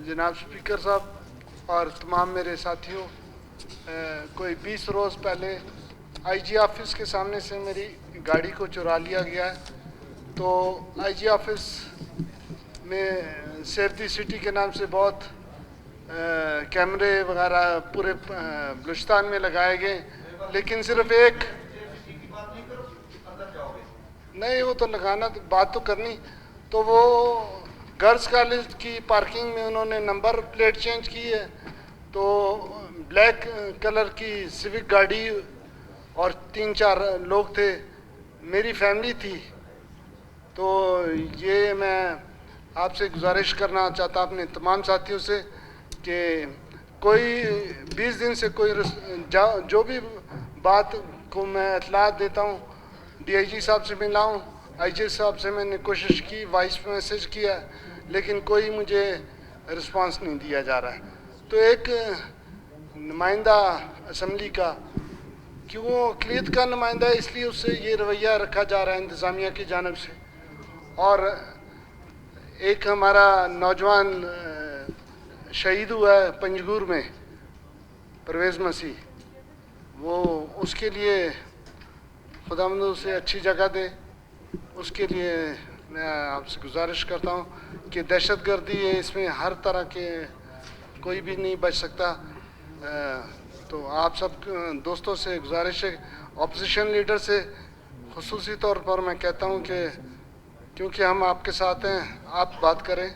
जनाब स्पीकर साहब और तमाम मेरे साथियों, कोई 20 रोज़ पहले आईजी ऑफिस के सामने से मेरी गाड़ी को चुरा लिया गया है। तो आईजी ऑफिस में सेव द सिटी के नाम से बहुत कैमरे वगैरह पूरे बलूचिस्तान में लगाए गए, लेकिन सिर्फ एक नहीं, वो तो लगाना तो बात तो करनी। तो वो गर्ल्स कॉलेज की पार्किंग में उन्होंने नंबर प्लेट चेंज की है। तो ब्लैक कलर की सिविक गाड़ी और 3-4 लोग थे, मेरी फैमिली थी। तो ये मैं आपसे गुजारिश करना चाहता अपने तमाम साथियों से कि कोई 20 दिन से कोई जो भी बात को मैं इतलात देता हूँ, डीआईजी साहब से मिला हूँ, आईजी साहब से मैंने कोशिश की, वॉइस मैसेज किया, लेकिन कोई मुझे रिस्पांस नहीं दिया जा रहा है। तो एक नुमाइंदा असम्बली का, क्यों वो अक़लियत का नुमाइंदा है, इसलिए उससे ये रवैया रखा जा रहा है इंतज़ामिया की जानिब से। और एक हमारा नौजवान शहीद हुआ है पंजगुर में, परवेज़ मसीह, वो उसके लिए खुदावंद उसे अच्छी जगह दे। उसके लिए मैं आपसे गुजारिश करता हूँ कि दहशतगर्दी है, इसमें हर तरह के कोई भी नहीं बच सकता। तो आप सब दोस्तों से गुजारिश है, ऑपोजिशन लीडर से खुसूसी तौर पर मैं कहता हूँ कि क्योंकि हम आपके साथ हैं, आप बात करें,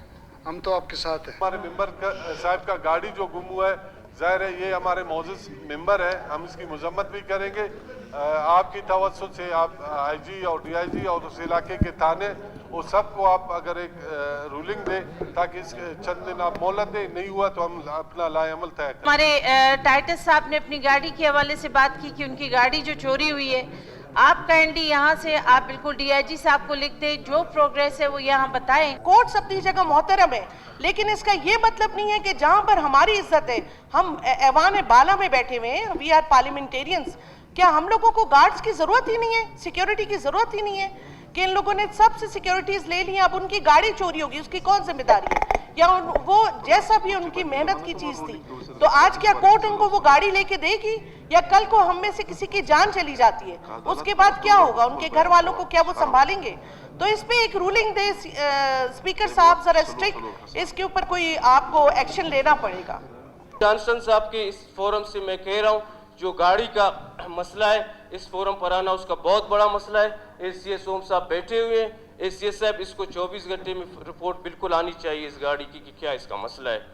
हम तो आपके साथ हैं। हमारे मेंबर साहब का गाड़ी जो गुम हुआ है, जाहिर है ये हमारे मौजूद मेंबर है, हम इसकी मजम्मत भी करेंगे। आपकी तवज्जो से आप आईजी और डीआईजी और उस इलाके के थाने वो सबको आप अगर एक रूलिंग दें ताकि इस चंद दिन आप मोहलत दें, नहीं हुआ तो हम अपना लाएअमल तय करें। हमारे टाइटस साहब ने अपनी गाड़ी के हवाले से बात की कि उनकी गाड़ी जो चोरी हुई है, आप काइंडली यहाँ से आप बिल्कुल डीआईजी साहब को लिख दें, जो प्रोग्रेस है वो यहाँ बताएं। कोर्ट्स अपनी जगह मोहतरम है, लेकिन इसका ये मतलब नहीं है कि जहाँ पर हमारी इज्जत है, हम ऐवान बाला में बैठे हुए हैं, वी आर पार्लियामेंटेरियंस, क्या हम लोगों को गार्ड्स की जरूरत ही नहीं है, सिक्योरिटी की जरूरत ही नहीं है कि इन लोगों ने सबसे सिक्योरिटीज ले ली, अब उनकी गाड़ी चोरी होगी, उसकी कौन जिम्मेदारी है? या वो जैसा भी उनकी मेहनत की चीज थी, तो आज क्या कोर्ट उनको वो गाड़ी लेके देगी, या कल को हम में से किसी की जान चली जाती है, उसके बाद क्या होगा? उनके घर वालों को क्या वो संभालेंगे? तो इस पे एक रूलिंग दे स्पीकर साहब, जरा स्ट्रिक्ट इसके ऊपर कोई आपको एक्शन लेना पड़ेगा। जॉनसन साहब के इस फोरम से मैं कह रहा हूँ, जो गाड़ी का मसला है, इस फोरम पर आना उसका बहुत बड़ा मसला है। एसीएस ओम साहब बैठे हुए हैं, एसीएस साहब इसको 24 घंटे में रिपोर्ट बिल्कुल आनी चाहिए इस गाड़ी की कि क्या इसका मसला है।